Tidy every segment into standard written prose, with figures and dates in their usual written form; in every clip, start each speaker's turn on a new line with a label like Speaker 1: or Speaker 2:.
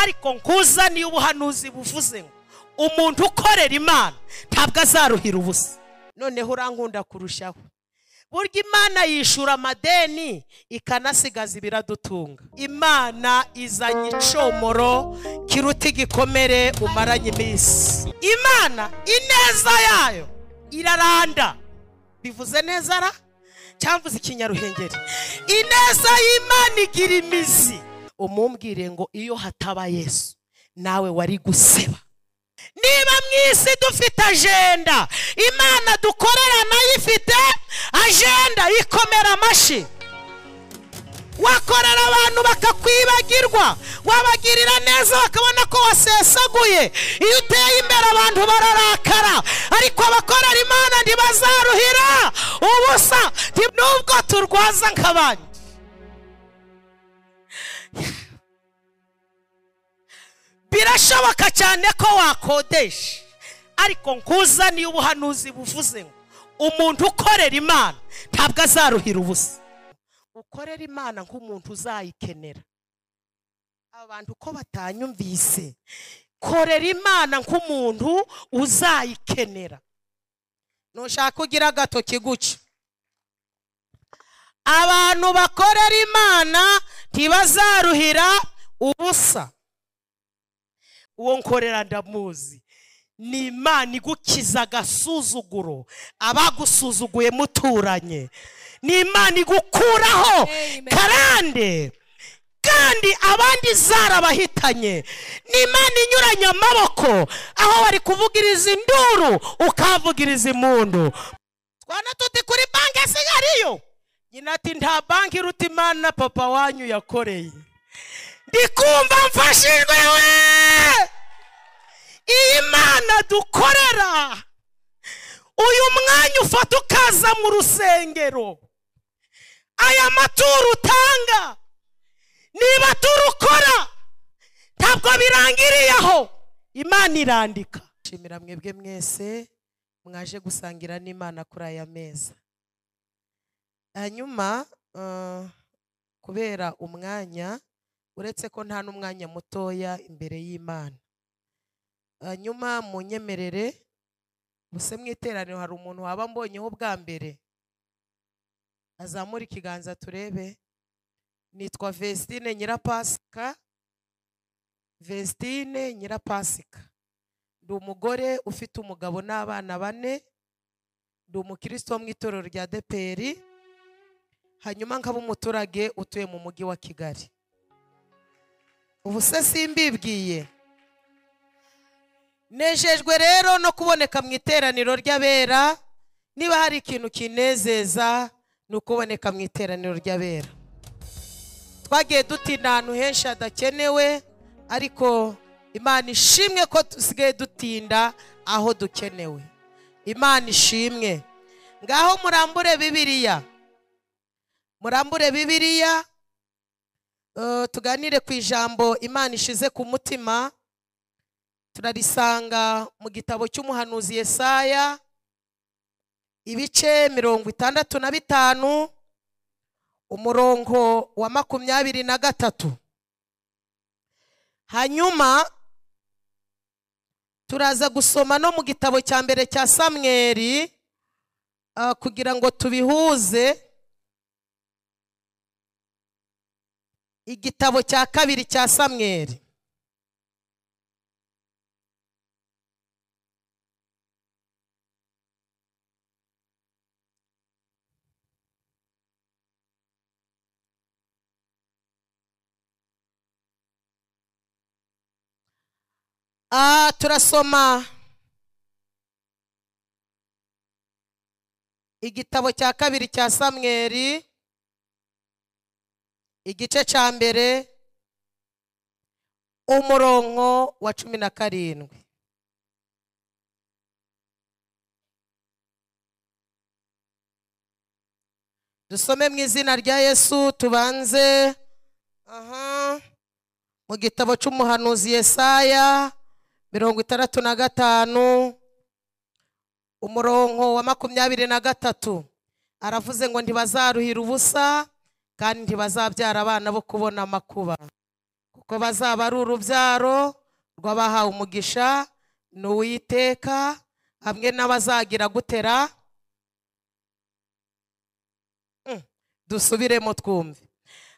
Speaker 1: ariko nkuzaniye ubuhanuzi buvuze ngo umuntu ukorera Imana ntabwo azaruhira ubusa. Noneho urankunda kurushaho, burya Imana yishura amadeni ikanasigaza ibiradutunga. Imana izanye icomoro kiruta igikomere umaranye iminsi. Imana ineza yayo iraranda, bivuze neza ra cyamvuze ikinyaruhengeri. Ineza y'Imana igira imizi. Umumbwire ngo iyo hataba Yesu nawe wari guseba. Niba mwisi dufite agenda, Imana dukorera nayo ifite agenda ikomera amashi. Wakorera abantu bakakwibagirwa, wabagirira neza bakabona ko wasesaguye. Iyo uteye imbere abantu bararakara, ariko abakorera Imana ntibazaruhira ubusa nubwo turwaza nk'abandi. Birashoboka cyane ko wakodesha, ariko nkuzaniye ubuhanuzi buvuze ngo umuntu ukorera Imana ntabwo azaruhira ubusa. Ukorera Imana nk'umuntu uzayikenera. Abantu ko batanyumvise, korera Imana nk'umuntu uzayikenera. Nushaka kugira agatoki guca. Abantu bakorera Imana ntibazaruhira ubusa. Uwo nkorera ndamuzi. Ni Imana igukiza agasuzuguro abagusuzuguye muturanye. Ni Imana igukuraho karande kandi abandi zarabahitanye. Ni Imana inyuranya amaboko aho bari kuvugiriza induru ukavugiriza impundu. Twana tuti kuri banki sigariyo, nyina ati nta banki iruta Imana na papa wanyu yakoreye. Ndikumva mfashijwe we. Imana dukorera, uyu mwanya ufata ukaza mu rusengero, aya maturo utanga, niba turukora ntabwo birangiriye aho, Imana irandika. Shimira mwebwe mwese mwaje gusangira n'Imana kuri aya meza. Hanyuma kubera umwanya, uretse ko nta n'umwanya mutoya imbere y'Imana, hanyuma munyemerere buse mwiteraniro hari umuntu waba mbonyeho bwa mbere azamura ikiganza turebe. Nitwa Vestine Nyirapasika. Vestine Nyirapasika. Ndi umugore ufite umugabo n'abana 4. Ndi umukristo mu itorero rya ADEPR. Hanyuma nkaba umuturage utuye mu mujyi wa Kigali. Ubuse simbibwiye. Nejejwe rero no kuboneka mu iteraniro ry'abera. Niba hari ikintu kinezeza ni ukuboneka mu iteraniro ry'abera. Twagiye dutinda ahantu henshi hadakenewe, ariko Imana ishimwe ko tusigaye dutinda aho dukenewe. Imana ishimwe. Ngaho murambure Bibiliya. Murambure Bibiliya. Tuganire ku ijambo Imana ishize ku mutima. Turarisanga mu gitabo cy'umuhanuzi Yesaya ibice 65 umurongo wa 23. Hanyuma turaza gusoma no mu gitabo cya mbere cya Samweli kugira ngo tubihuze. Igitabo cya kabiri cya Samweli. Turasoma igitabo cya kabiri cya Samweli igice cya mbere umurongo wa 17. Dusome mu izina rya Yesu. Tubanze mu gitabo cy'umuhanuzi Yesaya 65 umurongo wa 23. Aravuze ngo ntibazaruhira ubusa kandi ntibazabyara abana bo kubona amakuba, kuko bazaba ari urubyaro rw'abahawe umugisha n'Uwiteka hamwe n'abazagira gutera. Dusubiremo twumve.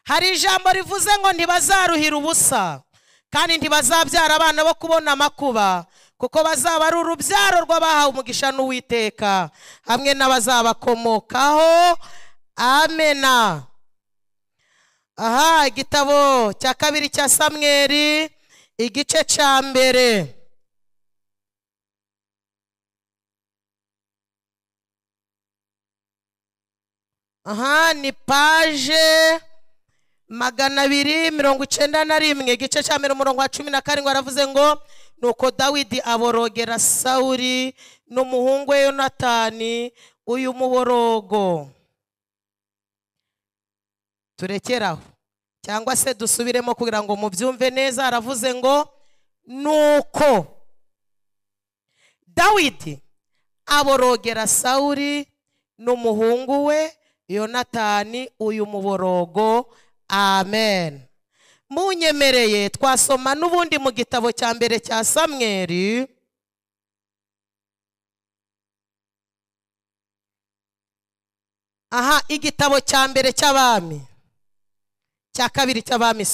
Speaker 1: Hari ijambo rivuze ngo ntibazaruhira ubusa kandi ntibazabyara abana bo kubona amakuba, kuko bazaba ari urubyaro rw'abahawe umugisha n'Uwiteka hamwe n'abazabakomokaho. Amena. Aha, igitabo cya kabiri cya Samweli igice cya mbere. Aha ni paje 291, igice cya mbere umurongo wa 17 aravuze ngo nuko Dawidi aborogera Sawuli n'umuhungu we Yonatani uyu muborogo. Turekeraho cyangwa se dusubiremo kugira ngo mubyumve neza. Aravuze ngo nuko Dawidi aborogera Sawuli n'umuhungu we Yonatani uyu muborogo. Amen. Munyemereye twasoma n'ubundi mu gitabo cya mbere cya Samweli aha igitabo cya mbere cy'abami cya kabiri cy'abami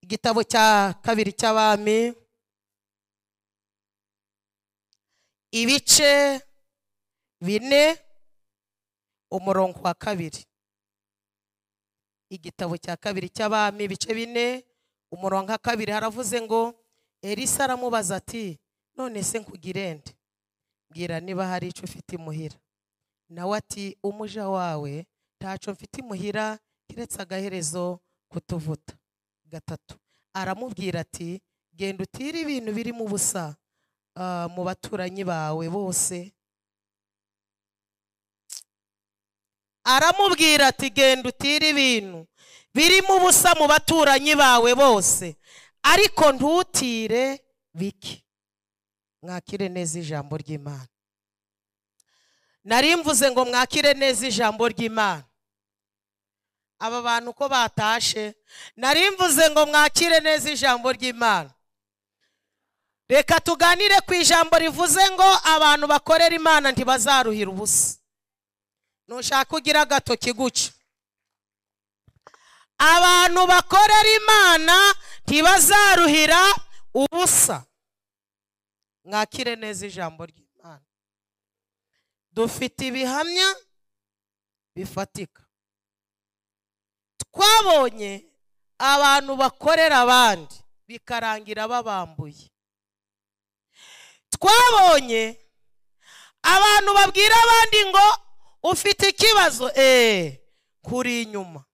Speaker 1: igitabo cya kabiri cy'abami ibice 4 umurongo wa 2. Igitabo cya kabiri cy'abami ibice 4 umurongo wa 2 haravuze ngo Elisa aramubaza ati none se nkugirende, mbwira niba hari icyo ufite imuhira. Nawe ati umuja wawe ntaco mfite imuhira kiretse agaherezo kutuvuta. 3 aramubwira ati genda utire ibintu biri mu busa mu baturanyi bawe bose. Aramubwira ati genda utire ibintu biri mu busa mu baturanyi bawe bose, ariko ntutire biki. Mwakire neza ijambo ry'Imana. Nari mvuze ngo mwakire neza ijambo ry'Imana. Aba bantu ko batashe, nari mvuze ngo mwakire neza ijambo ry'Imana. Reka tuganire ku ijambo rivuze ngo abantu bakorera Imana ntibazaruhira ubusa. Nushaka kugira agatoki guca. Abantu bakorera Imana ntibazaruhira ubusa. Mwakire neza ijambo ry'Imana. Dufite ibihamya bifatika. Twabonye abantu bakorera abandi bikarangira babambuye. Twabonye abantu babwira abandi ngo ufite ikibazo kuri inyuma.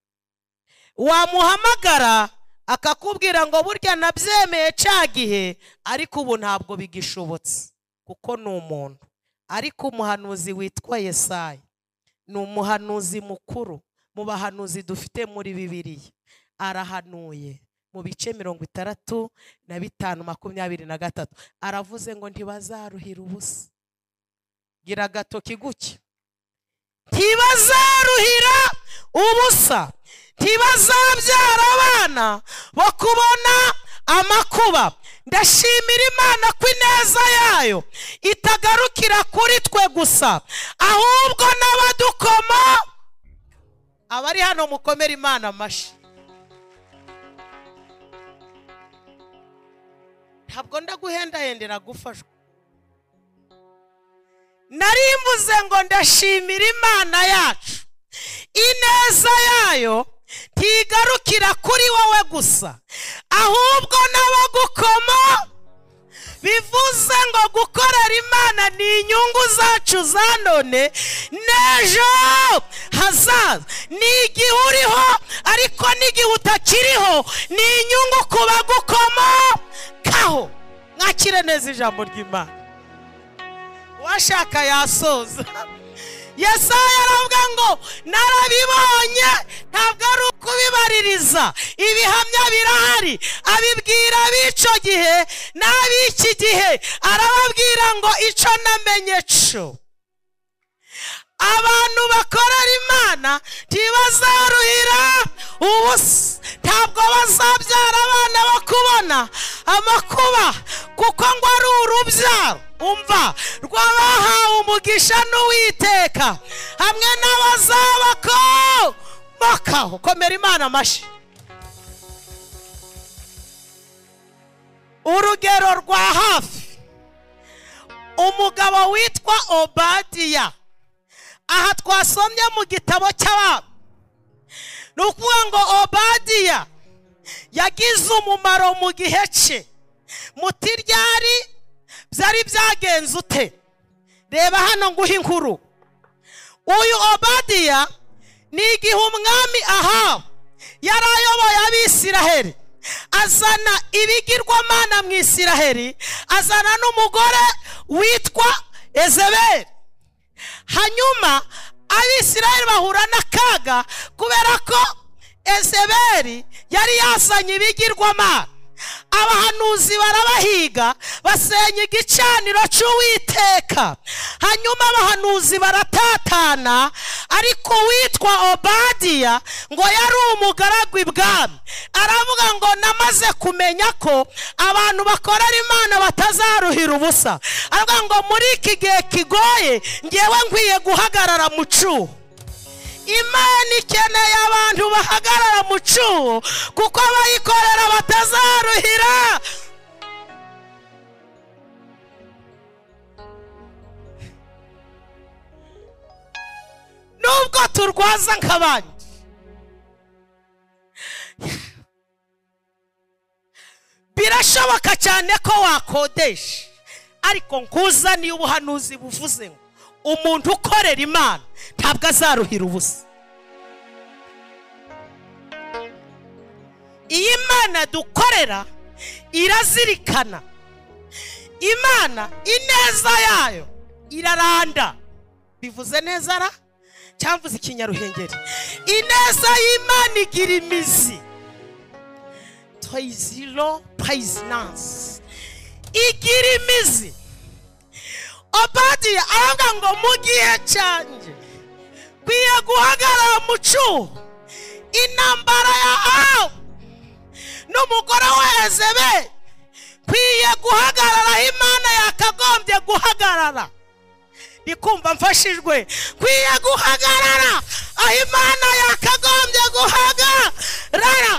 Speaker 1: Wamuhamagara akakubwira ngo burya nabyemeye cagihe, ariko ubu ntabwo bigishobotse kuko ni umuntu. Ariko umuhanuzi witwa Yesaya ni umuhanuzi mukuru mu bahanuzi dufite muri Bibiliya. Arahanuye mu bice 65:23 aravuze ngo ntibazaruhira ubusa. Gira agatoki guke. Ntibazaruhira ubusa, ntibazabyara abana bo kubona amakuba. Ndashimira Imana ko ineza yayo itagarukira kuri twe gusa, ahubwo n'abadukoma. Abari hano mukomera Imana amashi. Ntabwo ndaguhendahendera gufashwa. Nari mvuze ngo ndashimira Imana yacu, ineza yayo ntigarukira kuri wowe gusa, ahubwo n'abagukoma. Bivuze ngo gukorera Imana ni inyungu zacu za none n'ejo hazaza. Ni igihe uriho ariko n'igihe utakiriho, ni inyungu ku bagukomokaho. Mwakire neza ijambo ry'Imana. Washaka yasoza. Yesaya aravuga ngo narabibonye, ntabwo ari ukubibaririza. Ibihamya birahari, abibwira b'ico gihe n'ab'iki gihe. Arababwira ngo ico namenye co abantu bakorera Imana ntibazaruhira ubusa, ntabwo bazabyara abana bakubona amakuba, kuko ngo ari urubyaro umva rwabahawe umugisha n'Uwiteka hamwe n'abazabakomokaho. komera Imana amashyi. urugero rwa hafi, umugabo witwa Obadiya, aha twasomye mu gitabo cy'Abami, ni ukuvuga ngo Obadiya yagize umumaro mu gihe cye. muti ryari byari byagenze ute? reba hano nguha inkuru. uyu Obadiya ni igihe umwami Ahabu yari ayoboye Abisiraheli, azana ibigirwamana mu Isiraheli, azana n'umugore witwa Yezebeli. hanyuma Abisiraheli bahura n'akaga kubera ko Yezebeli yari yazanye ibigirwamana. abahanuzi barabahiga, basenya igicaniro cy'Uwiteka. hanyuma abahanuzi baratatana, ariko witwa Obadiya ngo yari umugaragu ibwami, aravuga ngo namaze kumenya ko abantu bakorera Imana batazaruhira ubusa. aravuga ngo muri iki gihe kigoye ngewe nkwiye guhagarara mu cyuho. Imana ikeneye abantu bahagarara mu cyuho, kuko abayikorera batazaruhira. nubwo turwaza nk'abandi, birashoboka cyane ko wakodesha, ariko nkuzaniye ubuhanuzi buvuze ngo umuntu ukorera Imana ntabwo azaruhira ubusa. iyi Imana dukorera irazirikana. Imana ineza yayo iraranda. bivuze neza ra cyamvuze ikinyaruhengeri. ineza y'Imana igira imizi, toizilo paisinance, igira imizi. Obadiya aravuga ngo mu gihe cyanjye kwiye guhagarara mu cyuho. intambara ya Ahabu n'umugore wa Yezebeli kwiye guhagarara aho Imana yakagombye guhagarara. ndikumva mfashijwe. kwiye guhagarara aho Imana yakagombye guhagarara.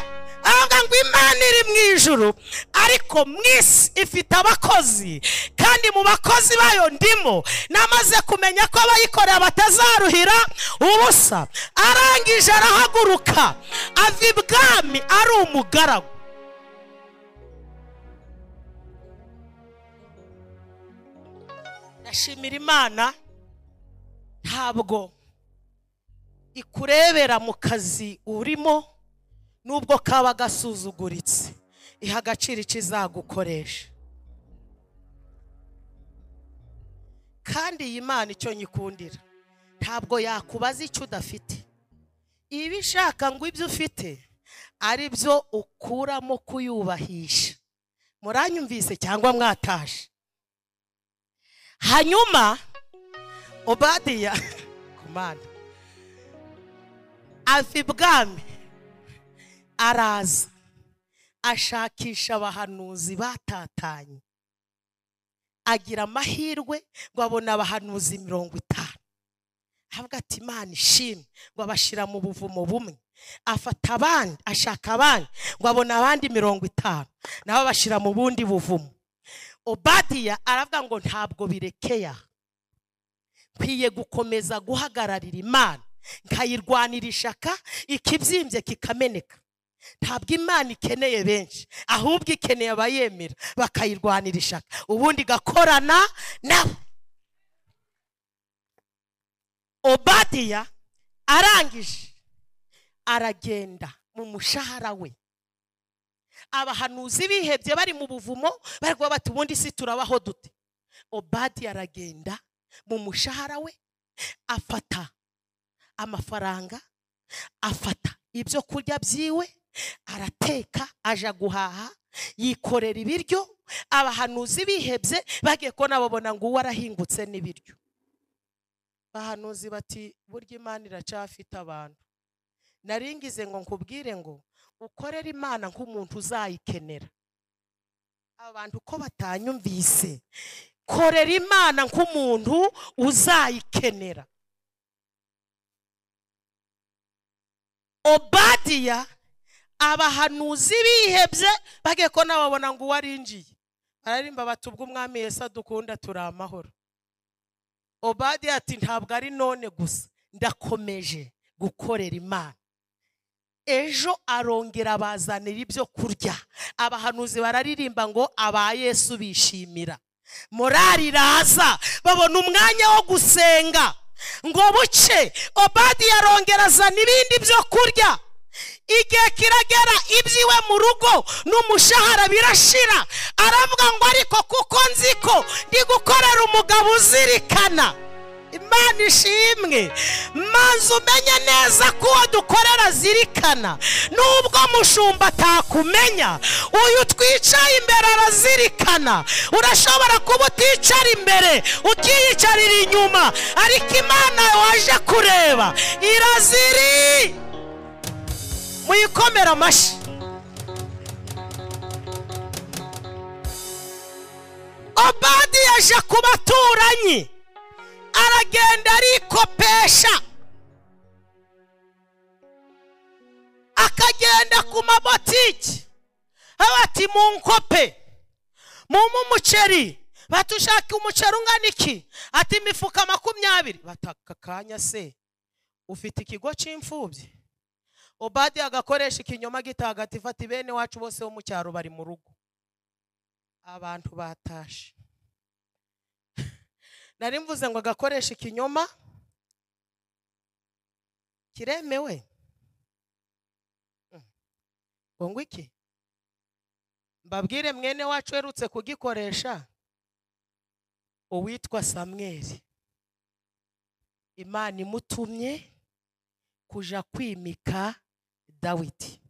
Speaker 1: aravuga ngo Imana iri mu ijuru, ariko mu isi ifite abakozi, kandi mu bakozi bayo ndimo. namaze kumenya ko abayikorera batazaruhira ubusa. arangije arahaguruka ava ibwami ari umugaragu. ndashimira Imana, ntabwo ikurebera mu kazi urimo nubwo kaba gasuzuguritse, iha agaciro ikizagukoresha. kandi iyi Imana icyo nyikundira, ntabwo yakubaza icyo udafite. iba ishaka ngo ibyo ufite ari byo ukuramo kuyubahisha. muranyumvise cyangwa mwataje? hanyuma Obadiya kumana ava ibwami, araza ashakisha abahanuzi batatanye. agira amahirwe ngo abona abahanuzi 50. avuga ati Imana ishimwe, ngo abashira mu buvumo bumwe. afata abandi, ashaka abandi, ngo abona abandi 50 nabo bashira mu bundi buvumo. Obadiya aravuga ngo ntabwo birekeya, kwiye gukomeza guhagararira Imana, nkayirwanira ishaka, ikibyimbye kikameneka. ntabwo Imana ikeneye benshi, ahubwo ikeneye abayemera bakayirwanira ishaka, ubundi gakorana nabo. Obadiya arangije aragenda mu mushahara we. abahanuzi bihebye bari mu buvumo, bari kuba bati ubundi si turabaho dute. Obadiya aragenda mu mushahara we, afata amafaranga, afata ibyo kurya byiwe, arateka, aja guhaha, yikorera ibiryo. abahanuzi bihebye bagiye ko nababona ngo uwo arahingutse n'ibiryo. bahanuzi bati burya Imana iracafite abantu. Naringize ngo nkubwire ngo ukorera Imana nk'umuntu uzayikenera. Abantu ko batanyumvise, korera Imana nk'umuntu uzayikenera. Obadiya abahanuzi bihebye bagiye ko nababona ngo warinjiye bararimba bati ubwo umwami Yesu adukunda turi amahoro. Obadiya ati ntabwo ari none gusa, ndakomeje gukorera Imana. Ejo arongera bazanira ibyo kurya, abahanuzi bararirimba ngo aba Yesu bishimira. Morali iraza, babona umwanya wo gusenga ngo buce. Obadiya arongera azana ibindi byo kurya. Igihe kiragera ibyiwe mu rugo n'umushahara birashira, aravuga ngo ariko kuko nzi ko ndi gukorera umugabo uzirikana. Imana ishimwe. Maze umenye neza ko uwo dukorera azirikana. Nubwo mushumba atakumenya, uyu twicaye imbere arazirikana. Urashobora kuba uticara imbere ukiyicarira inyuma, ariko Imana waje kureba iraziri. Muyikomera amashi. Obadiya aje ku baturanyi, aragenda arikopesha, akagenda ku mabotiki abati munkope mumu umuceri. Batushaka umuceri ungana iki? Ati imifuka 20. Bataka kanya se ufite ikigo cy'imfubyi? Obadiya agakoresha ikinyoma gitagatifu ati bene wacu bose bo mu cyaro bari mu rugo. Abantu batashe. Nari mvuze ngo agakoresha ikinyoma kiremewe. Ngo iki? Mbabwire mwene wacu herutse kugikoresha, uwitwa Samweli. Imana imutumye kuja kwimika Dawidi.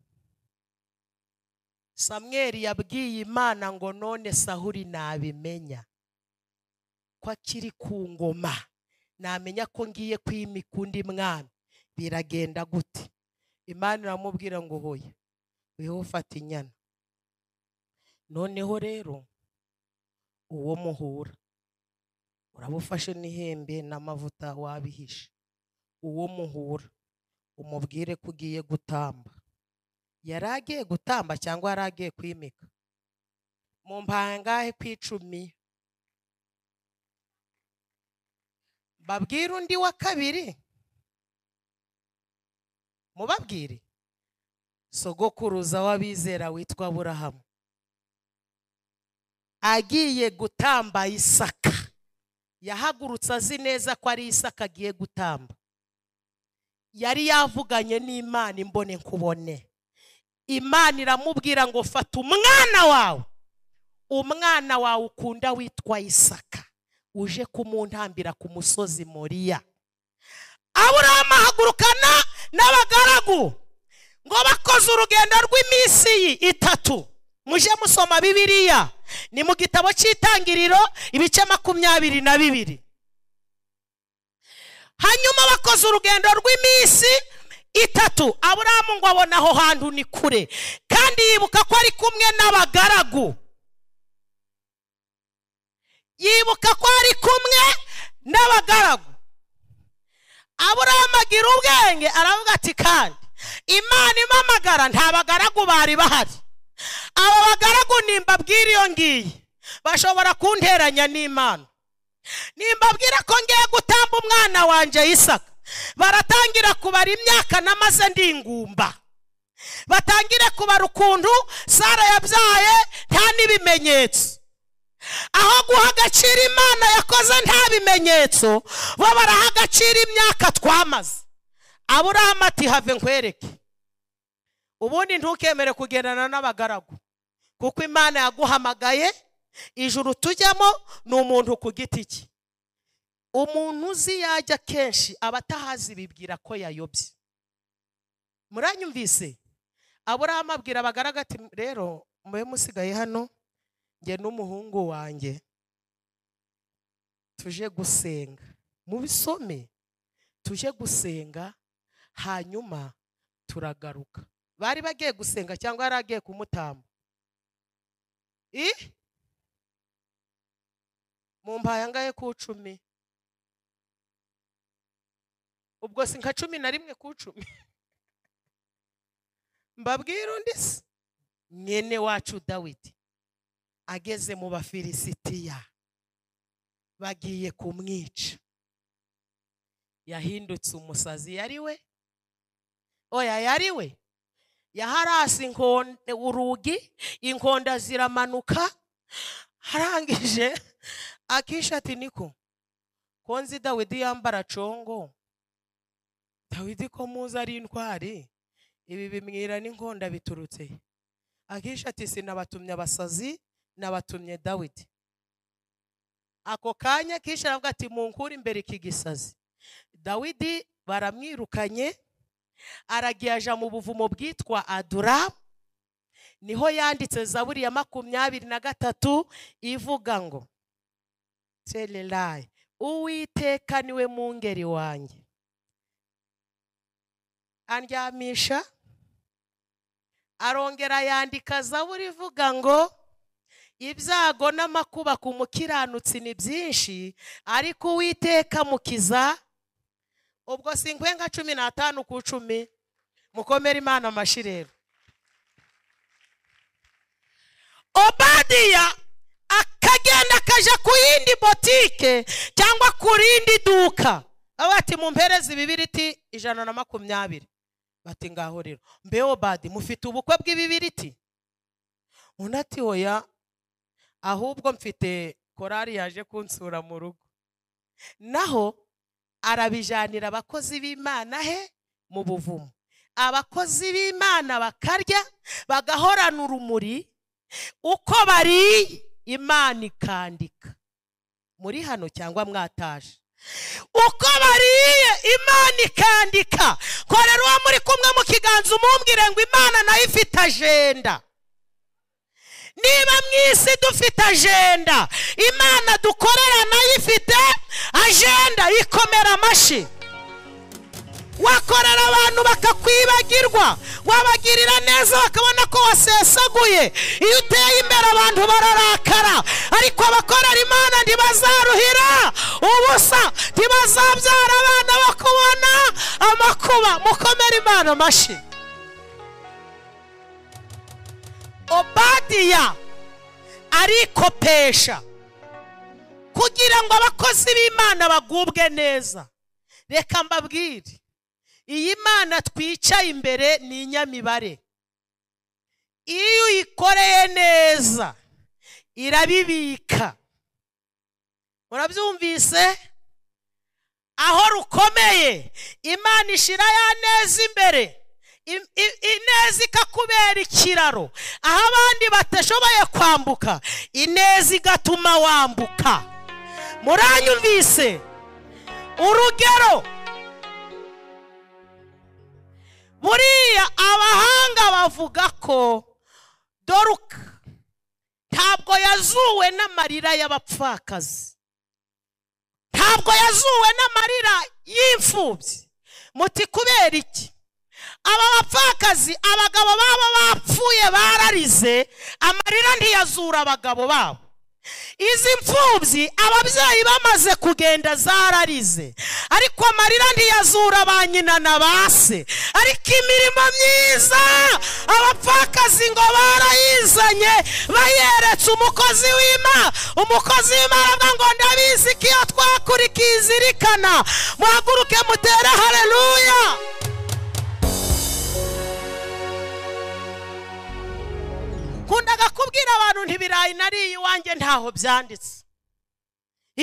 Speaker 1: Samweli yabwiye Imana ngo none Sahuri nabimenya ko akiri ku ngoma, namenya ko ngiye kwimika undi mwami, biragenda gute? Imana iramubwira ngo hoya weho ufata inyana. Noneho rero uwo muhura urabufashe n'ihembe n'amavuta wabihishe. Uwo muhura umubwire ko ugiye gutamba. Yaragiye gutamba cyangwa yaragiye kwimika? Mu mpangahe ku 10. Babwire undi wa kabiri, mubabwire sogokuruza w'abizera witwa Aburahamu agiye gutamba Isaka. Yahagurutse azi neza ko ari Isaka agiye gutamba. Yari yavuganye n'Imana imbone nkubone. Imana iramubwira ngo fata umwana wawe ukunda witwa Isaka, uje kumuntambira ku musozi Moriya. Aburahamu ahagurukana n'abagaragu ngo bakoze urugendo rw'iminsi 3. Muje musoma Bibiliya, ni mu gitabo cy'Itangiriro ibice 22. Hanyuma bakoze urugendo rw'iminsi 3. Aburahamu ngo abona aho hantu ni kure, kandi yibuka ko ari kumwe n'abagaragu. Aburahamu agira ubwenge, aravuga ati kandi Imana imamagara nta bagaragu bari bahari. Aba bagaragu nimbabwira iyo ngiye bashobora kunteranya n'Imana. Nimbabwira ko ngiye gutamba umwana wanje Isaka, baratangira kubara imyaka namaze ndi ingumba. Batangire kubara ukuntu Sara yabyaye nta n'ibimenyetso. Aho guha agaciro Imana yakoze nta bimenyetso, bo baraha agaciro imyaka twamaze. Aburahamu ati have nkwereke. Ubundi ntukemere kugendana n'abagaragu, kuko Imana yaguhamagaye. Ijuru tujyamo ni umuntu ku giti cye. Umuntu uzi yajya kenshi abatahazi bibwira ko yayobye. Muranyumvise? Aburahamu abwira abagaragu ati rero mube musigaye hano, nge n'umuhungu wanjye tuje gusenga. Mubisome tuje gusenga hanyuma turagaruka. Bari bagiye gusenga cyangwa yari agiye kumutamba? Mumpaye ngahe ku 10? Ubwo si nka 11 ku 10. Mbabwira undi se, mwene wacu Dawidi ageze mu Bafilisitiya bagiye kumwica, yahindutse umusazi. Yari we? Oya, yari we. Yaharasi urugi, inkonda ziramanuka. Harangije Akisha ati niko konzi Dawidi yambara congo? Dawidi ko muza ari intwari, ibi bimwira n'inkonda biturutse? Akisha ati sinabatumye abasazi, nabatumye Dawidi. Ako kanya Akisha aravuga ati munkura imbere iki gisazi. Dawidi baramwirukanye, aragiye aja mu buvumo bwitwa Adulamu. Niho yanditse Zaburi ya 23 ivuga ngo Selelai, Uwiteka niwe mungeri wanjye, andyamisha. Arongera yandika Zaburi ivuga ngo ibyago n'amakuba ku mukiranutsi ni byinshi, ariko Uwiteka mukiza. Ubwo sinkwe nka 15 ku 10. Mukomere Imana amashirero. Obadiya akagenda kaja ku yindi botike cyangwa ku rindi duka, abati mumpereze ibibiriti 120. Bati ngaho rero mbe Obadi mufite ubukwe bw'ibibiriti? Unati oya, ahubwo mfite korari yaje kunsura mu rugo. Naho arabijanira abakozi b'Imana he mu buvumo. Abakozi b'Imana bakarya bagahorana urumuri, uko bari Imana ikandika. Muri hano cyangwa mwataje? Uko bariye Imana ikandika. Korera uwo muri kumwe mu kiganza umumbwire ngo Imana nayo ifite agenda. Niba mwisi dufite agenda, Imana dukorera nayo ifite agenda. Ikomera amashi. Wakorera abantu bakakwibagirwa, wabagirira neza bakabona ko wasesaguye. Iyo uteye imbere abantu bararakara, ariko abakorera Imana ntibazaruhira ubusa, ntibazabyara abana bakubona amakuba. Mukomere Imana amashi. Obadiya arikopesha kugira ngo abakozi b'Imana bagubwe neza. Reka mbabwire, iyi Mana twicaye imbere ni inyamibare. Iyo uyikoreye neza irabibika. Murabyumvise? Aho rukomeye Imana ishira ya neza imbere, ineza ikakubera ikiraro. Aho abandi batashoboye kwambuka, ineza igatuma wambuka. Muranyumvise? Urugero, buriya abahanga bavuga ko Doruka ntabwo yazuwe n'amarira y'abapfakazi, ntabwo yazuwe n'amarira y'imfubyi. Muti kubera iki? Aba bapfakazi abagabo babo bapfuye bararize, amarira ntiyazura abagabo babo. Izi mfubyi ababyeyi bamaze kugenda zararize, ariko amarira ntiyazura ba nyina na base. Ariko imirimo myiza abapfakazi ngo barayizanye, bayeretse umukozi w'Imana. Umukozi w'Imana avuga ngo ndabizi ko iyo twakurikiye izirikana. Muhaguruke mutere haleluya. Kundaga kubwira abantu ntibirayi nariye iwanjye ntaho byanditse.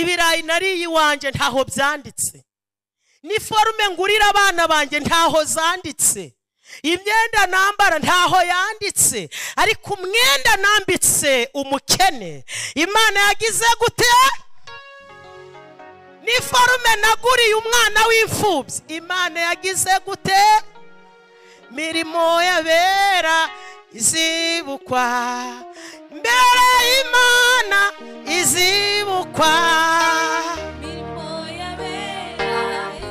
Speaker 1: Ibirayi nariye iwanjye ntaho byanditse. Ni forume ngurira abana banjye ntaho zanditse. Imyenda nambara ntaho yanditse. Ariko umwenda nambitse umukene, Imana yagize gute? Ni forume naguriye umwana w'imfubyi, Imana yagize gute? Mirimo yabera izibukwa mbere y'Imana, izibukwa. Mirimo yabera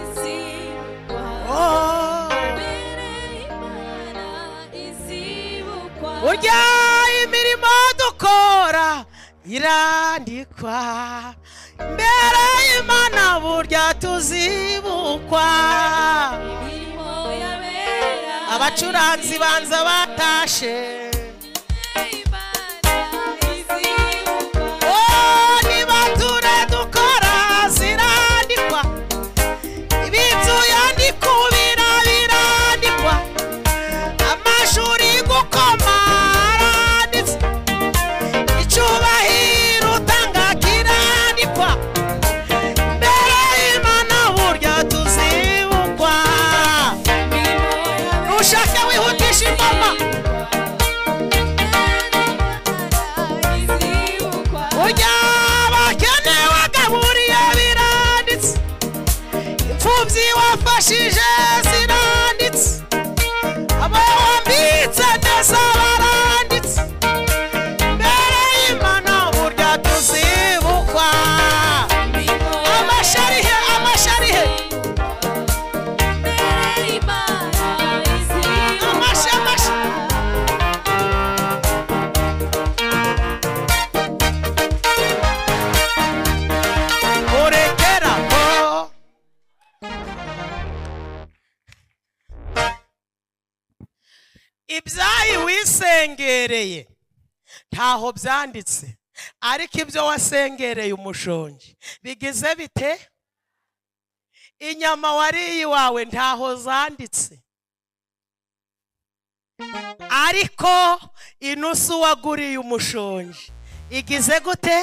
Speaker 1: izibukwa burya imirimo dukora irandikwa mbere y'Imana burya tuzibukwa abacuranzi banza batashe niba dukora zirandikwa ibintu yandikubira birandikwa amashuri gukoma aranditse icyubahiro utanga kirandikwa mbere y'Imana burya tuzibukwa nushaka wihutisha ingoma burya abakene wagaburiye biranditse imfubyi wafashije ziranditse abo wambitse neza baranditse mbere y'Imana burya tuzibukwa amasharihe amasharihe amashamasha urekeraho ibyayi wisengereye ntaho byanditse ariko ibyo wasengereye umushonji bigize bite inyama wariye iwawe ntaho zanditse ariko inusu waguriye umushonji igize gute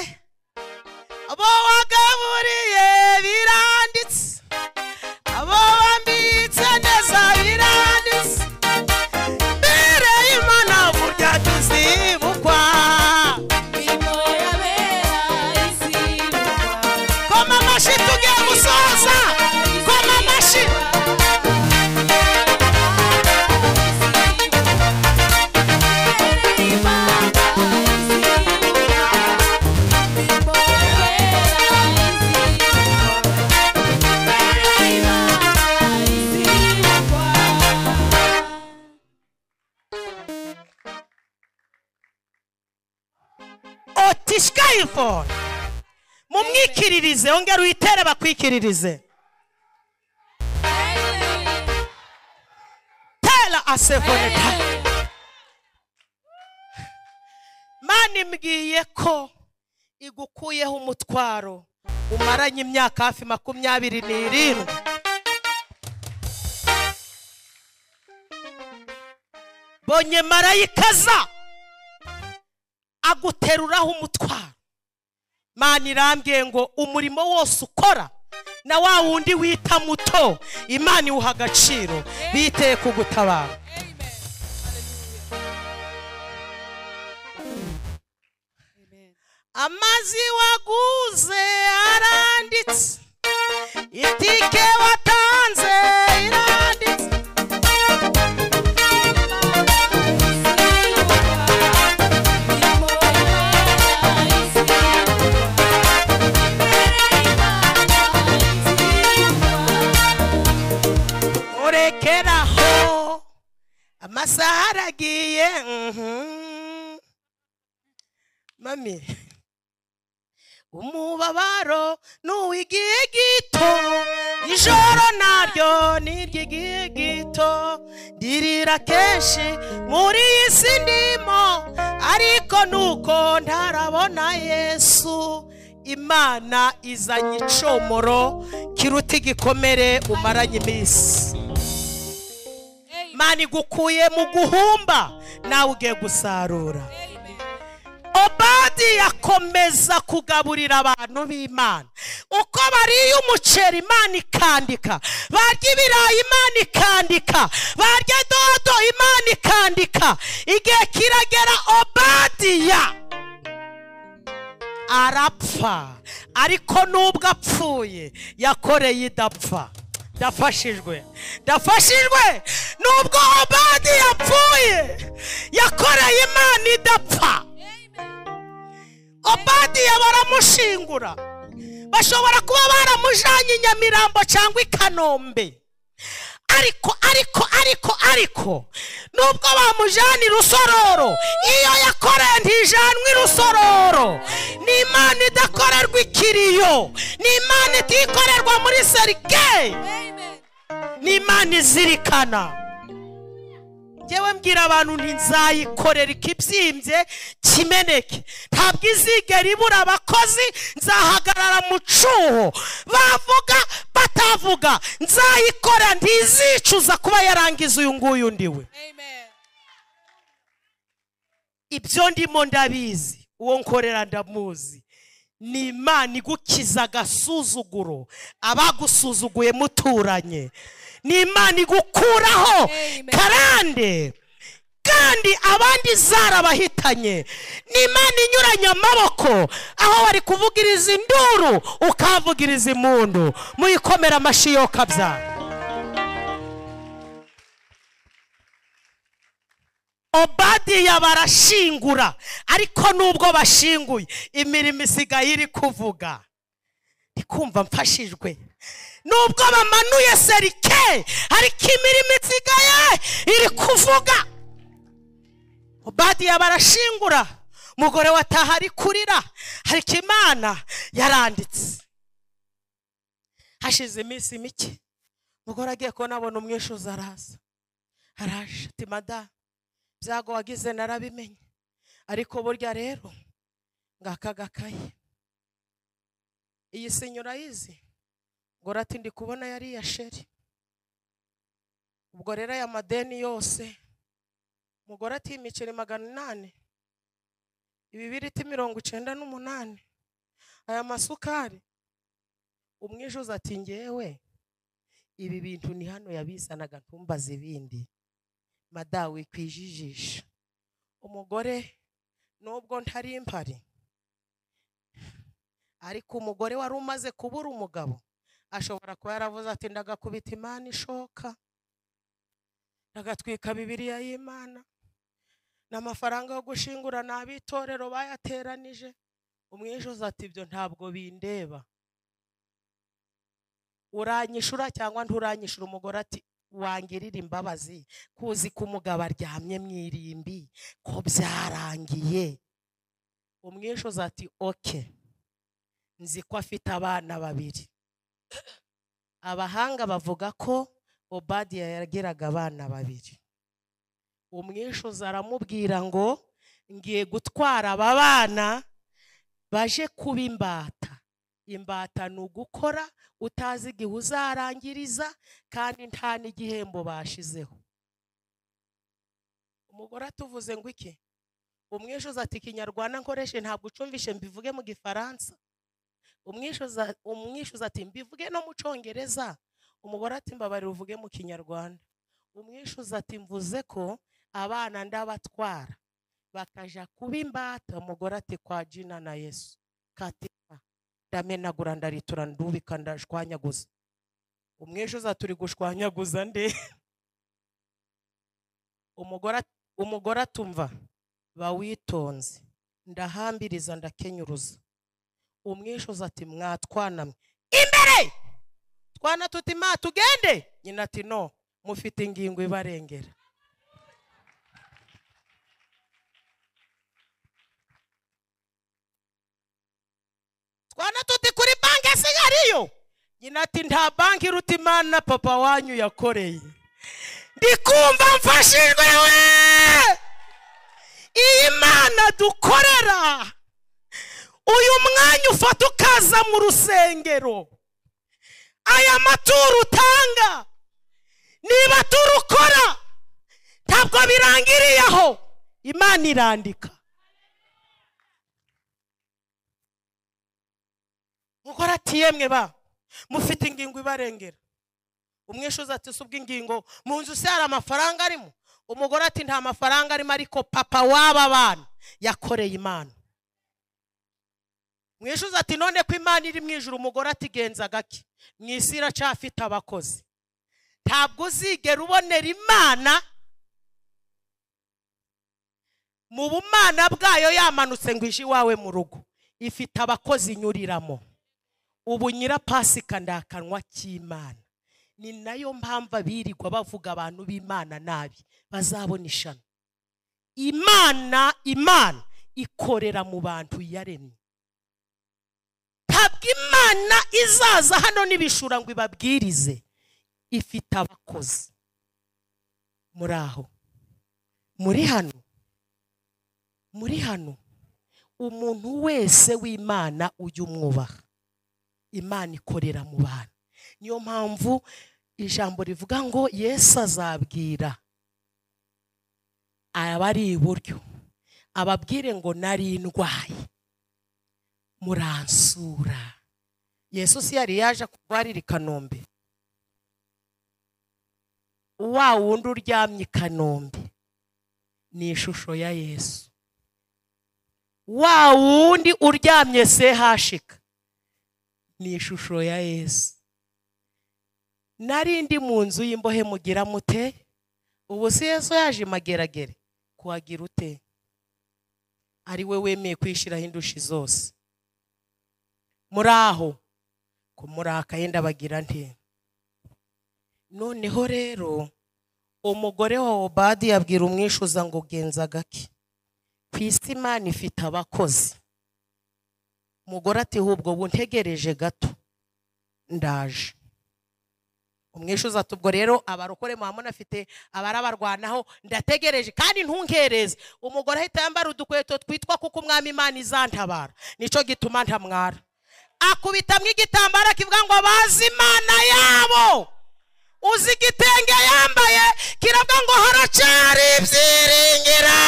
Speaker 1: abo wagaburiye biranditse abo wambitse neza biranditse mbere y'Imana burya tuzibukwa koma amashi tugiye gusoza koma amashi otishkayifo mumwikiririze ongera uyitere bakwikiririze tela asevoneka Mani mbwiye ko igukuyeho umutwaro umaranye imyaka hafi 27 bonye marayikaza aguteruraho umutwaro Mani irambwiye ngo umurimo wose ukora na wa wundi wita muto Imana iwuha agaciro biteye kugutabara amazi waguze aranditse itike watanze iranditse urekeraho amasaha aragiye mami umubabaro nuwigiye gito ijoro naryo niryigiye gito ndirira kenshi muri isi ndimo ariko nuko ntarabona Yesu Imana izanye icomoro kiruta igikomere umaranye iminsi Imana igukuye mu guhumba nawe ugiye gusarura Obadi yakomeza kugaburira abantu b'Imana uko bariye umuceri Imana ikandika barya ibirayi Imana ikandika barya dodo Imana ikandika igihe kiragera Obadiya arapfa ariko nubwo apfuye yakoreye idapfa dafashijwe nubwo Obadi yapfuye yakoreye Imana idapfa Obadiya baramushingura bashobora kuba baramujanye Nyamirambo cyangwa i Kanombe ariko nubwo bamujana irusororo, iyo yakoreye ntijanwa irusororo. Ni Imana idakorerwa ikiriyo, ni Imana itikorerwa muri serike, ni Imana izirikana. Ngewe mbwira abantu nti nzayikorera ikibyimbye kimeneke, ntabwo izigera ibura abakozi. Nzahagarara mu cuho, bavuga batavuga, nzayikorera ntizicuza kuba yarangiza uyu nguyu ndiwe. Ibyo ndimo ndabizi, uwo nkorera ndamuzi. Ni Imana igukiza agasuzuguro abagusuzuguye muturanye. Ni Imana igukuraho karande kandi abandi zarabahitanye. Ni Imana inyuranye amaboko, aho bari kuvugiriza induru ukavugiriza impundu. Muyikomera amashi yo kabyara. Obadiya barashingura, ariko nubwo bashinguye imirimo isigaye iri kuvuga. Ndikumva mfashijwe. Nubwo bamanuye serike, ariko imirimo isigaye iri kuvuga. Obadiya barashingura, umugore wataha ari kurira, ariko Imana yaranditse. Hashize iminsi mike, umugore agiye kubona abona umwishuza araza. Araje ati madamu, byago wagize narabimenye, ariko burya rero ngaka gakaye. Iyi sinyura yizi ngo rati ndi kubona yari ya sheri. Ubwo rero aya madeni yose, umugore ati imiceri 800, ibibiriti 98, aya masukari. Umwishuza ati ngewe ibi bintu ni hano yabizanaga, ntumbaze ibindi madawe kwijijisha. Umugore nubwo ntari impari, ariko umugore wari umaze kubura umugabo ashobora kuba yaravuze ati ndagakubita Imana ishoka, ndagatwika Bibiliya y'Imana, n'amafaranga yo gushingura n'abitorero bayateranije. Umwishuza ati ibyo ntabwo bindeba, uranyishura cyangwa nturanyishura. Umugore ati wangirira imbabazi, kuzi ko umugabo aryamye mwirimbi ko byarangiye. Umwishuza ati okay, nzi ko afite abana 2. Abahanga bavuga ko Obadiya yagiraga abana 2. Umwishuza aramubwira ngo ngiye gutwara aba bana baje kuba imbata. Imbata ni ugukora utazi igihe uzarangiriza kandi nta n'igihembo bashizeho. Umugore atuvuze ngo iki? Umwishuza ati Kinyarwanda nkoreshe ntabwo ucumvishe, mbivuge mu Gifaransa. Umwishuza ati mbivuge no mu Cyongereza. Umugore ati mbabarira uvuge mu Kinyarwanda. Umwishuza ati mvuze ko abana ndabatwara bakaja kuba imbata. Umugore ati kwa jina na Yesu kati ndamenagura ndaritura ndubika ndashwanyaguza. Umwishuza turi gushwanyaguza nde? Umugore atumva bawitonze, ndahambiriza ndakenyuruza. Umwishuza ati mwatwana mwe imbere, twana tuti ma tugende. Nyina ati no, mufite ingingo ibarengera. Twana tuti kuri banki sigariyo. Nyina ati nta banki iruta Imana papa wanyu yakoreye. Ndikumva mfashijwe we. Iyi Mana dukorera, uyu mwanya ufata ukaza mu rusengero, aya maturo utanga, niba turukora ntabwo birangiriye aho, Imana irandika. Mukora ati yemwe ba mufite ingingo ibarengera. Umwishuza ati subwa ingingo mu nzu se hari amafaranga arimo? Umugore ati nta mafaranga arimo, ariko papa waba bana yakoreye Imana. Umwishuza ati none ko Imana iri mu ijuru. Umugore ati genza gake, mwisi iracafite abakozi. Ntabwo uzigera ubonera Imana mu bumana bwayo yamanutse ngo ije iwawe mu rugo. Ifite abakozi inyuriramo. Ubu nyira Pasika ndakanwa cy'Imana ni nayo mpamvu abirirwa bavuga abantu b'Imana nabi bazabona ishano. Imana ikorera mu bantu yaremye. Ntabwo Imana izaza hano n'ibishura ngo ibabwirize, ifite abakozi. Muraho, muri hano umuntu wese w'Imana ujya umwubaha. Imana ikorera mu bantu. Niyo mpamvu ijambo rivuga ngo Yesu azabwira abari iburyo, ababwire ngo nari ndwaye muransura. Yesu si yari yaje kurwarira i Kanombe? Wa wundi uryamye i Kanombe ni ishusho ya Yesu. Wa wundi uryamye CHK ni ishusho ya Yesu. Nari ndi mu nzu y'imbohe mugira mute? Ubu si Yesu yaje mageragere kuhagira ute? Ari we wemeye kwishiraho indushi zose. Muraho ko murakaye ndabagira nte? Noneho rero umugore wa Obadi yabwira umwishuza ngo genza gake, kwisi Imana ifite abakozi. Umugore ati hubwo buntegereje gato ndaje. Umwishuza ati ubwo rero abarokore muhamuna afite abarabarwanaho ndategereje kandi ntunkereze. Umugore ahita yambara udukweto twitwa kuko umwami Imana izantabara, nico gituma ntamwara. Akubitamwe igitambara kivuga ngo abazi Imana yabo. Uzi igitenge yambaye kiravuga ngo haracari ibyiringiro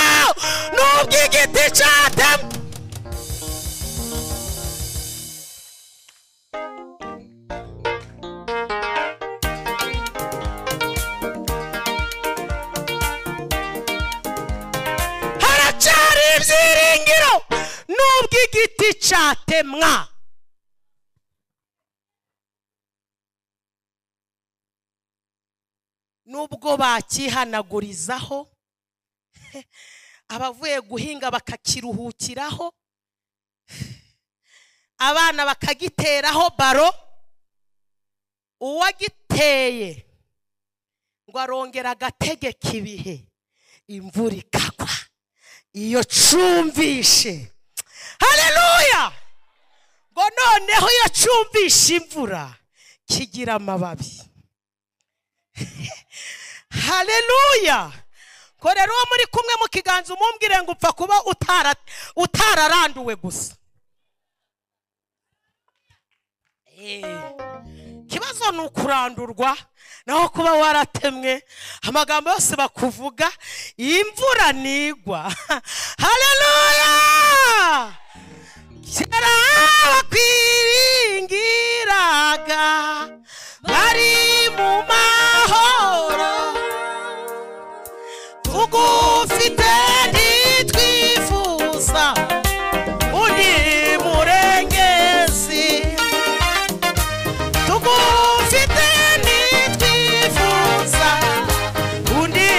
Speaker 1: nubwo igiti cyatemwe. Haracari ibyiringiro nubwo igiti cyatemwa. Nubwo bakihanagurizaho, abavuye guhinga bakakiruhukiraho, abana bakagiteraho baro, uwagiteye ngo arongera agategeka ibihe, imvura ikagwa iyo cumvishe. Haleluya! Ngo noneho iyo cumvishe imvura kigira amababi. Haleluya! Ko rero uwo muri kumwe mu kiganza umumbwire ngo upfa kuba utararanduwe gusa. Kibazo ni ukurandurwa naho kuba waratemwe. Amagambo yose bakuvuga imvura nigwa. Haleluya! Kera bakwiringiraga bari mu mahoro, tugufite ntitwifuza undi murengezi. Tugufite ntitwifuza undi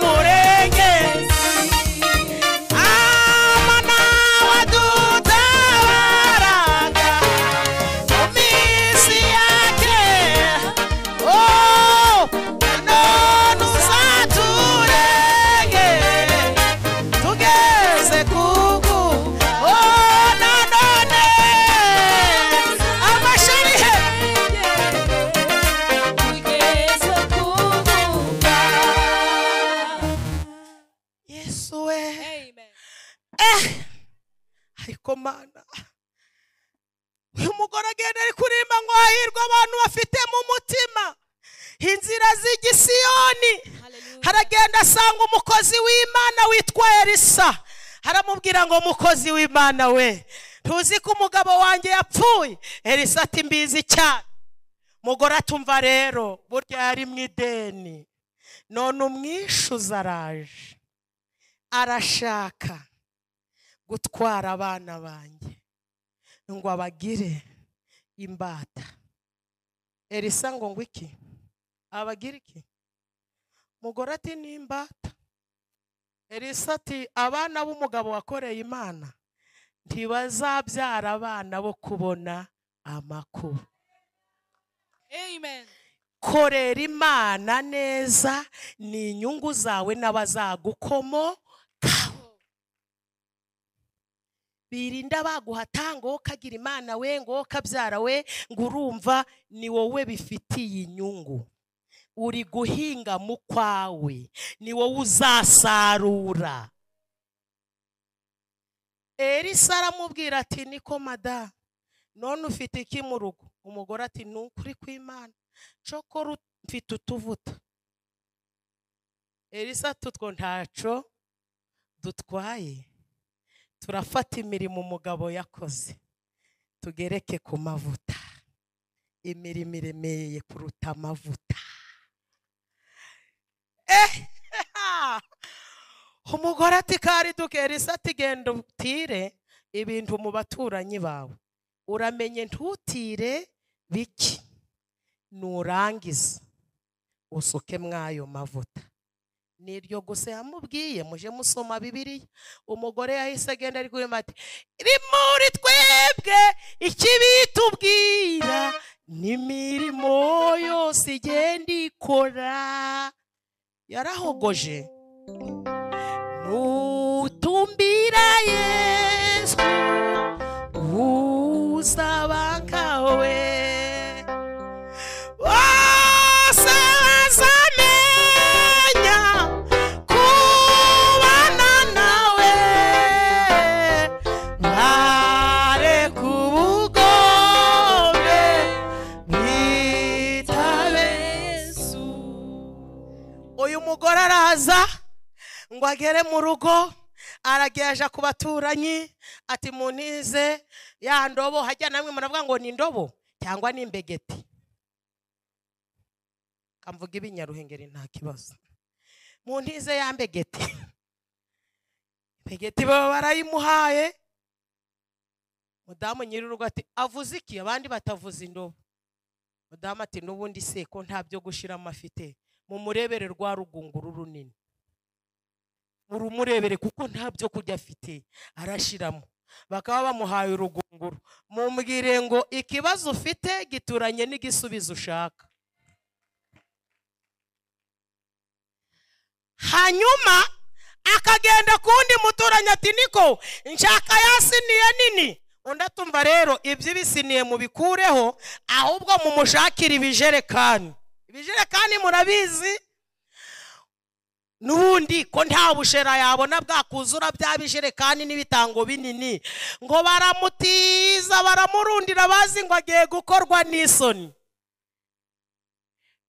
Speaker 1: murengezi. Amana wadutabaraga mu minsi yake, none uzaturenge tugeze kugu. Nanone amasharihe tugeze kuguga. Yesu we, ariko Mana, uyu mugore agenda ari kurimba ngo hahirwa abantu bafite mu mutima inzira z'igisiyoni. Haragenda asanga umukozi w'Imana witwa Elisa, haramubwira ngo mukozi w'Imana we, tuzi ko umugabo wanjye yapfuye. Elisa ati mbizi cyane. Mugore atumva rero burya yari mu ideni, none umwishuza araje arashaka gutwara abana banjye ngo abagire imbata. Elisa ngo ngwiki abagire iki? Mugore ati ni imbata. Elisa ati abana b'umugabo wakoreye Imana ntibazabyara abana bo kubona amakuru.
Speaker 2: Amen.
Speaker 1: korera Imana neza, ni inyungu zawe n'abazagukomokaho. Birinda baguhata ngo kagira Imana we, ngo kabyara we, ngo urumva ni wowe bifitiye inyungu. Uri guhinga mu kwawe, ni wowe uzasarura. Elisa aramubwira ati niko mada, none ufite iki mu rugo? Umugore ati nukuri kw'Imana, cokora mfite utuvuta. Elisa tutwo ntaco dutwaye, turafata imirimo umugabo yakoze tugereke ku mavuta. Imirimo iremeye kuruta amavuta. Umugore ati kari duke. Elisa ati genda utire ibintu mu baturanyi bawe, uramenye ntutire biki, nurangiza usuke mwayo mavuta. Niryo gusa yamubwiye. Muje musoma Bibiliya. Umugore yahise agenda ari kurema ati rimuri twebwe ikibitubwira n'imirimo yose igenda ikora. Yarahogoje. Nutumbira Yesu uzaba nkawe, bose bazamenya kubana nawe, bareka ubugome bitabe Yesu. Uyu mugore araza ngo agere mu rugo, arageja ku baturanyi ati munize ya ndobo. Hajya namwe muravuga ngo ni ndobo cyangwa ni imbegeti. Kamvuga ibinyaruhengeri nta kibazo. Munize ya mbegeti. Mbegeti baba barayimuhaye. Mudamu nyir'urugo ati avuze iki? Abandi batavuza indobo. Mudamu ati nubundi se ko nta byo gushiramo afite, mumurebere rwa rugunguru runini, murumurebere kuko nta byo kujya afite arashiramo. Bakaba bamuhaye urugunguru. Mumbwire ngo ikibazo ufite gituranye n'igisubizo ushaka. Hanyuma akagenda kundi muturanye ati niko nshaka yasiniye nini. Undi atumva rero ibyo bisiniye mubikureho, ahubwo mumushakira ibijerekani. Ibijerekani murabizi nubundi ko nta bushera yabona bwakuzura bya bijerekani n'ibitango binini, ngo baramutiza baramurundira bazi ngo agiye gukorwa n'isoni.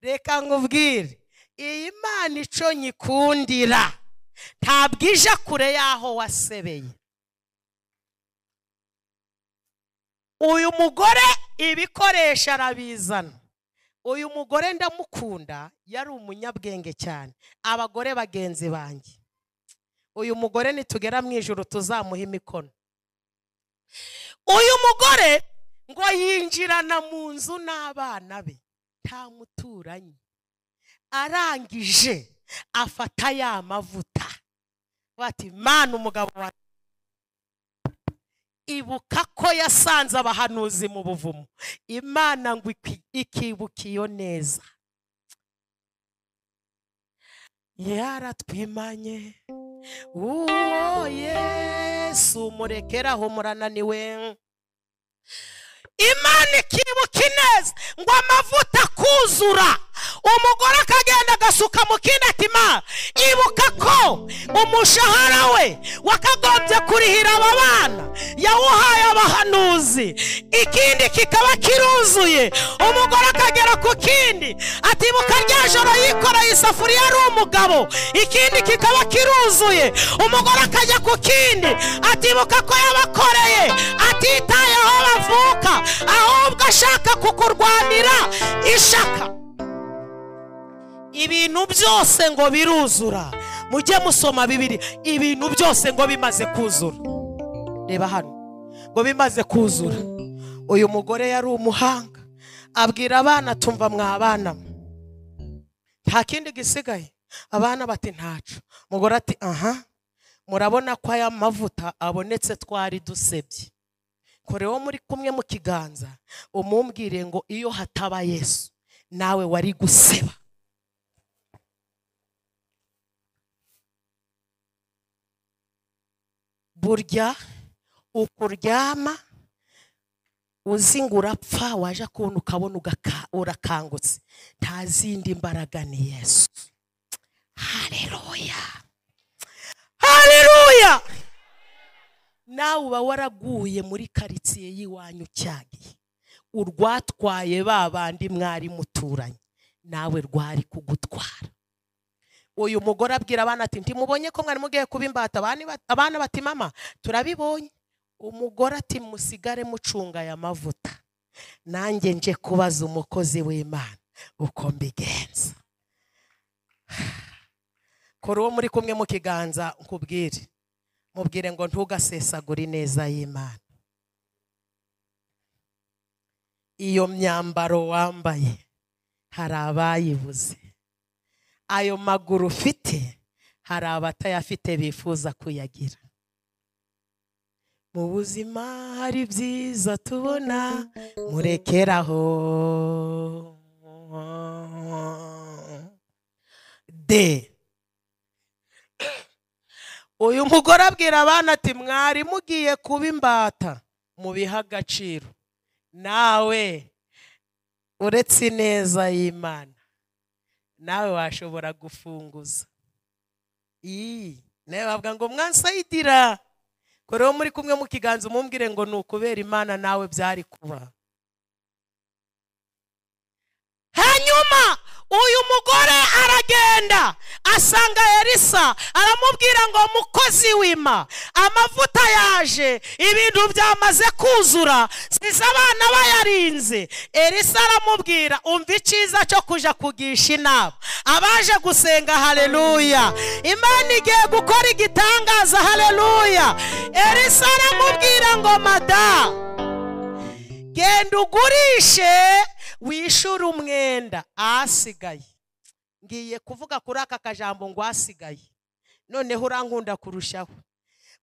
Speaker 1: Reka nkubwire, iyi Mana ico nyikundira ntabwo ije kure yaho wasebeye. Uyu mugore ibikoresha arabizana. Uyu mugore ndamukunda, yari umunyabwenge cyane. Abagore bagenzi banjye, uyu mugore nitugera mu ijuru tuzamuha imikono. Uyu mugore ngo yinjirana mu nzu n'abana be, nta muturanyi. Arangije afata ya mavuta, bati Mana umugabo wa ibuka ko yasanze abahanuzi mu buvumo. Imana ngo ikibukiyo neza. Yaratwimanye uwo Yesu murekeraho murananiwe. Imana ikibuka neza ngo amavuta kuzura. Umugore akagenda agasuka mu kindi ati Ma ibuka ko umushahara we wakagombye kurihira aba bana yawuhaye abahanuzi, ikindi kikaba kiruzuye. Umugore akagera ku kindi ati ibuka rya joro yikoreye isafuriya ari umugabo, ikindi kikaba kiruzuye. Umugore akajya ku kindi ati ibuka ko yabakoreye atitaye aho bavuka, ahubwo ashaka kukurwanira ishaka. Ibintu byose ngo biruzura. Mujye musoma Bibiliya. Ibintu byose ngo bimaze kuzura. Reba hano ngo bimaze kuzura. Uyu mugore yari umuhanga, abwira abana tumva mwabana nta kindi gisigaye. Abana bati ntacu. Mugore ati aha, murabona ko aya mavuta abonetse twari dusebye. Koreho muri kumwe mu kiganza umumbwire ngo iyo hataba Yesu nawe wari guseba. Burya ukuryama uzi ngo urapfa, waje kubona ukabona urakangutse, nta zindi mbaraga ni Yesu. Haleluya, haleluya. Nawe uba waraguye muri karitsiye y'iwanyu cyagiye, urwatwaye ba bandi mwari muturanye, nawe rwari kugutwara. Uyu mugore abwira abana ati ntimubonye ko mwari mugiye kuba imbata? Abana bati mama turabibonye. Umugore ati musigare mucunga aya mavuta, nanjye nje kubaza umukozi w'Imana uko mbigenza. Kora uwo muri kumwe mu kiganza nkubwire, mubwire ngo ntugasesagure ineza y'Imana. Iyo myambaro wambaye hari abayibuze, ayo maguru ufite hari abatayafite bifuza kuyagira. Mu buzima hari byiza tubona murekeraho. Uyu mugore abwira abana ati mwari mugiye kuba imbata, mubiha agaciro. Nawe uretse ineza y'Imana, nawe washobora gufunguza. Nawe bavuga ngo mwansayidira. Kora uwo muri kumwe mu kiganza umumbwire ngo nukubera Imana nawe byari kuba. Hanyuma uyu mugore aragenda asanga Elisa, aramubwira ngo mukozi w'Imana, amavuta yaje, ibintu byamaze kuzura, siza abana bayarinze. Elisa aramubwira umva icyiza cyo kuja kugisha inama abaje gusenga. Haleluya, Imana igiye gukora igitangaza. Haleluya. Elisa aramubwira ngo mada, genda ugurishe wishyura umwenda asigaye. Ngiye kuvuga kuri aka kajambo ngo asigaye, noneho urankunda kurushaho.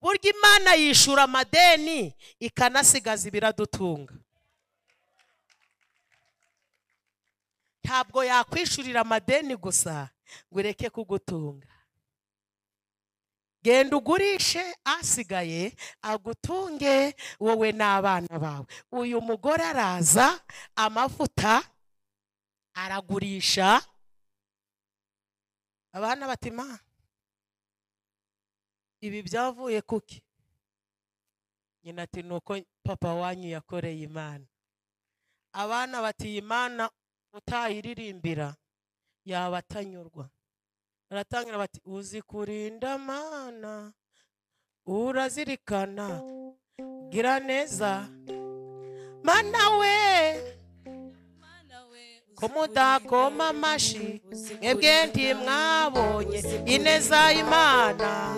Speaker 1: Burya Imana yishura amadeni ikanasigaza ibiradutunga. Ntabwo yakwishurira amadeni gusa ngo ureke kugutunga. Genda ugurishe asigaye agutunge wowe n'abana bawe. Uyu mugore araza, amavuta aragurisha. Abana bati ma ibi byavuye kuki? Nyina ati nuko papa wanyu yakoreye Imana. Abana bati Imana utayiririmbira yaba atanyurwa. Baratangira bati uzi kurinda Mana, urazirikana, gira neza Mana we, ko mudakoma amashi mwebwe ntimwabonye ineza y'Imana,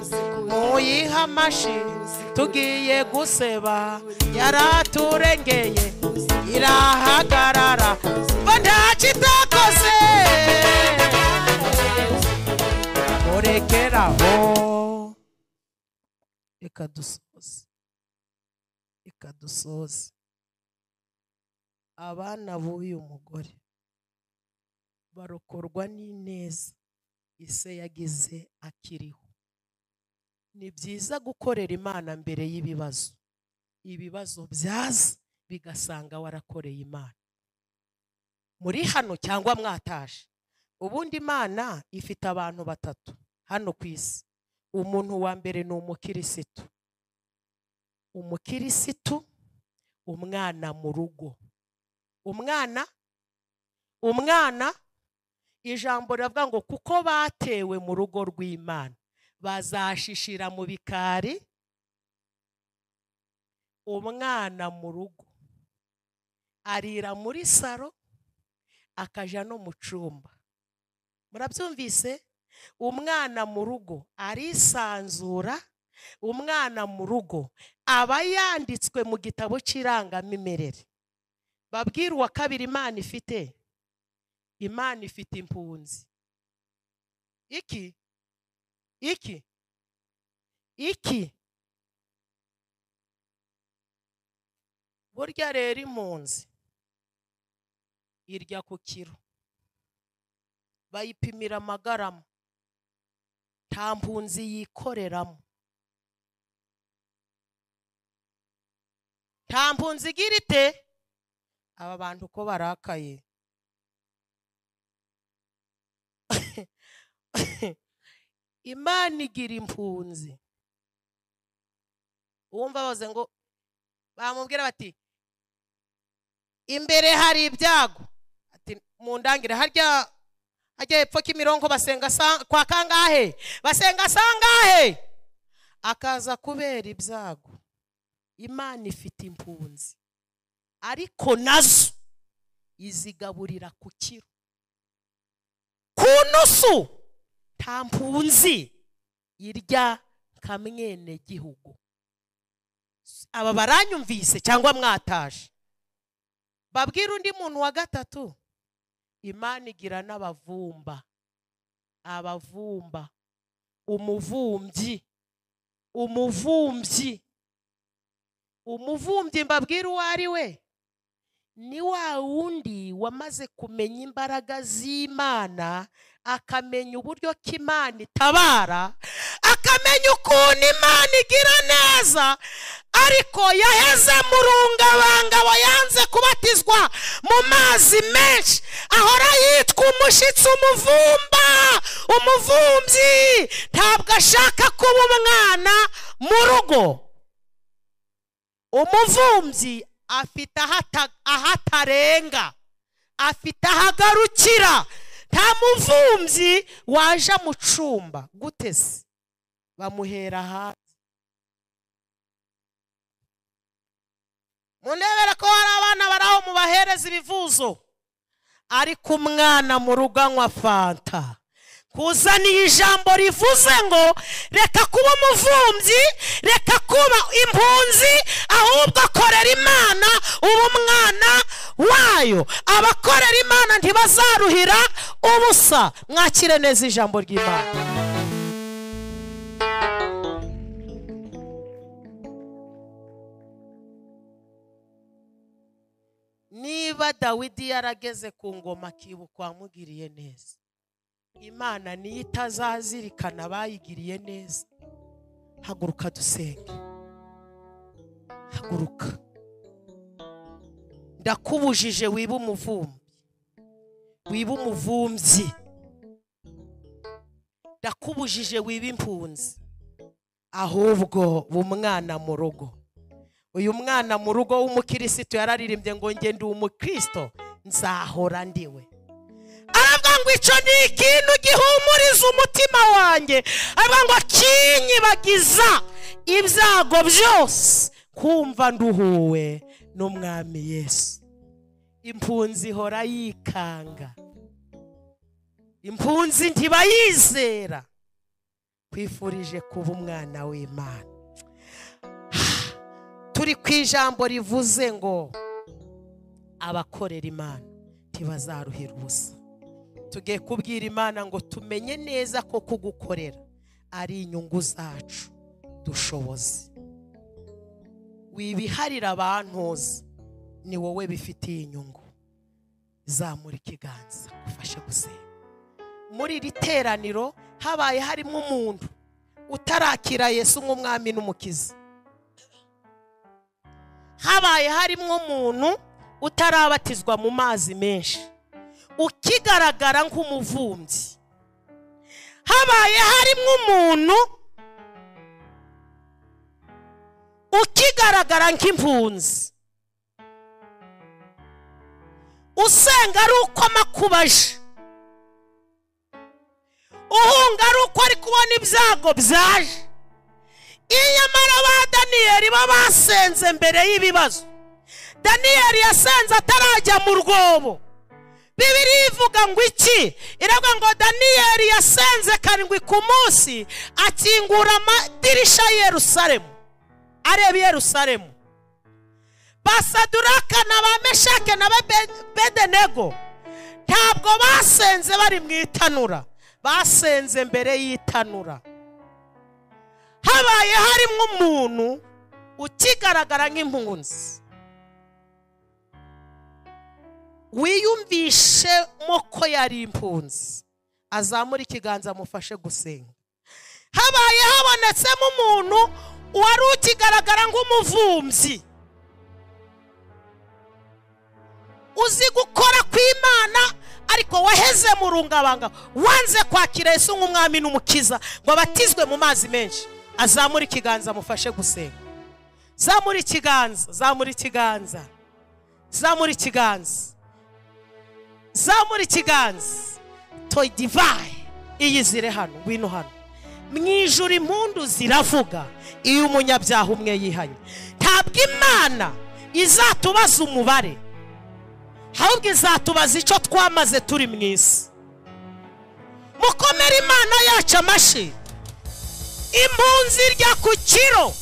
Speaker 1: muyiha amashi tugiye guseba, yaraturengeye irahagarara ngo ntacyo itakoze. Murekeraho. Reka dusoze. Abana b'uyu mugore barokorwa n'ineza ise yagize akiriho. Ni byiza gukorera Imana mbere y'ibibazo. Ibibazo byaza bigasanga warakoreye Imana. Muri hano cyangwa mwatashe, ubundi Imana ifite abantu batatu hano ku isi. Umuntu wa mbere ni umukirisitu. Umukirisitu, umwana mu rugo. Umwana ijambo riravuga ngo kuko batewe mu rugo rw'Imana bazashishira mu bikari. Umwana mu rugo arira muri saro akaja no mu cyumba. Murabyumvise? Umwana mu rugo arisanzura. Umwana mu rugo aba yanditswe mu gitabo cy'irangamimerere. Babwira uwa kabiri Imana ifite. Imana ifite impunzi. Iki burya rero impunzi irya ku kiro. bayipimira amagarama, nta mpunzi yikoreramo, nta mpunzi igira ite. Aba bantu uko barakaye Imana igira impunzi. Wumva bavuze ngo bamubwira bati imbere hari ibyago, ati mundangire harya hepfo k'imirongo basenga kwa kangahe, basenga sangahe, akaza kubera ibyago. Imana ifite impunzi ariko nazo izigaburira ku kiro, ku nusu. Nta mpunzi irya kamwene gihugu. Aba baranyumvise cyangwa mwataje? Babwira undi muntu wa gatatu, Imana igira n'abavumba. Abavumba, umuvumbyi, umuvumbyi mbabwira uwo ari we, ni wa wundi wamaze kumenya imbaraga z'Imana, akamenya uburyo k'Imana itabara, akamenya ukuntu Imana igira neza, ariko yaheze mu rungabangabo, yanze kubatizwa mu mazi menshi, ahora yitwa umushitsi, umuvumbyi, ntabwo ashaka kuba umwana mu rugo. Umuvumbyi afite ahatarenga, afite ahagarukira. Nta muvumbyi waje mu cumba gutese, bamuhera hanze. Munebera ko hari abana baraho mubahereza ibivuzo, ariko umwana mu rugo anywa fanta. Kuzaniye ijambo rivuze ngo reka kuba umuvumbyi, reka kuba impunzi, ahubwo akorera Imana, uba umwana wayo. Abakorera Imana ntibazaruhira ubusa. Mwakire neza ijambo ry'Imana. Niba Dawidi yarageze ku ngoma akibukwa wamugiriye neza, Imana niyo itazazirikana abayigiriye neza. Haguruka dusenge, haguruka. Ndakubujije wiba umuvumbyi, ndakubujije wiba impunzi, ahubwo umwana mu rugo. Uyu mwana mu rugo w'umukristo yararirimbye ngo nge ndi umukristo nzahora ndiwe. Aravuga ngo icyo ni ikintu gihumuriza umutima wanjye, aravuga ngo kinyibagiza ibyago byose, kumva nduhuwe n'umwami Yesu. Impunzi ihora yikanga, impunzi ntibayizera. Kwifurije kuba umwana w'Imana. Turi ku ijambo rivuze ngo abakorera Imana ntibazaruhira ubusa. Tugiye kubwira Imana ngo tumenye neza ko kugukorera ari inyungu zacu dushoboze. Wibiharira abantuza, ni wowe bifitiye inyungu. Zamura ikiganza ufashe gusenga. Muri iri teraniro habaye harimo umuntu utarakira Yesu nk'umwami n'umukiza. Habaye harimo umuntu utarabatizwa mu mazi menshi, ukigaragara nk'umuvumbyi. Habaye harimo umuntu ukigaragara nk'impunzi, usenga ari uko amakubaje, uhunga ari uko ari kubona ibyago byaje. Inyamara ba Daniyeli basenze mbere y'ibibazo. Daniyeli yasenze atarajya mu rwobo. Bibiliya ivuga ngo iki? Iravuga ngo Daniyeli yasenze 7 ku munsi, akingura amadirisha ya Yerusalemu, areba Yerusalemu. Basaduraka na Bameshake na Bedenego ntabwo basenze bari mu itanura, basenze mbere y'itanura. Habaye harimo umuntu ukigaragara nk'impunzi, wiyumvishe ko yari impunzi, azamura ikiganza amufashe gusenga. Habaye habonetsemo umuntu wari ukigaragara nk'umuvumvyi, uzi gukora kw'Imana, ariko waheze mu rungabanga, wanze kwakira Yesu nk'umwami n'umukiza ngo abatizwe mu mazi menshi. Azamura ikiganza amufashe gusenga. Zamura ikiganza, zamura ikiganza, zamura ikiganza, zamura ikiganza. Toy divine iyizire hano, wino hano. Mwijuru impundu ziravuga iyo umunyabyaha umwe yihanye. Ntabwo Imana izatubaza umubare, ahubwo izatubaza icyo twamaze turi mu isi. Mukomere Imana yacu amashyi. Impunzi irya ku kiro.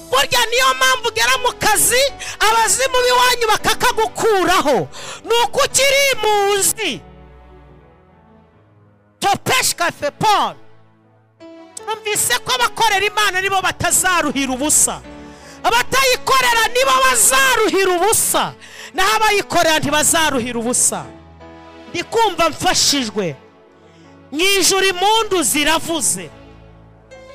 Speaker 1: Burya niyo mpamvu ugera mu kazi abazimu b'iwanyu bakakagukuraho, nuko ukiri impunzi. Topeshka fepon. Numvise ko abakorera Imana nibo batazaruhira ubusa, abatayikorera nibo bazaruhira ubusa, naho abayikorera ntibazaruhira ubusa. Ndikumva mfashijwe. Mwijuru impundu ziravuze.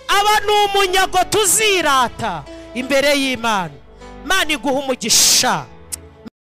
Speaker 1: Aba ni umunyago tuzirata imbere y'Imana. Imana iguha umugisha.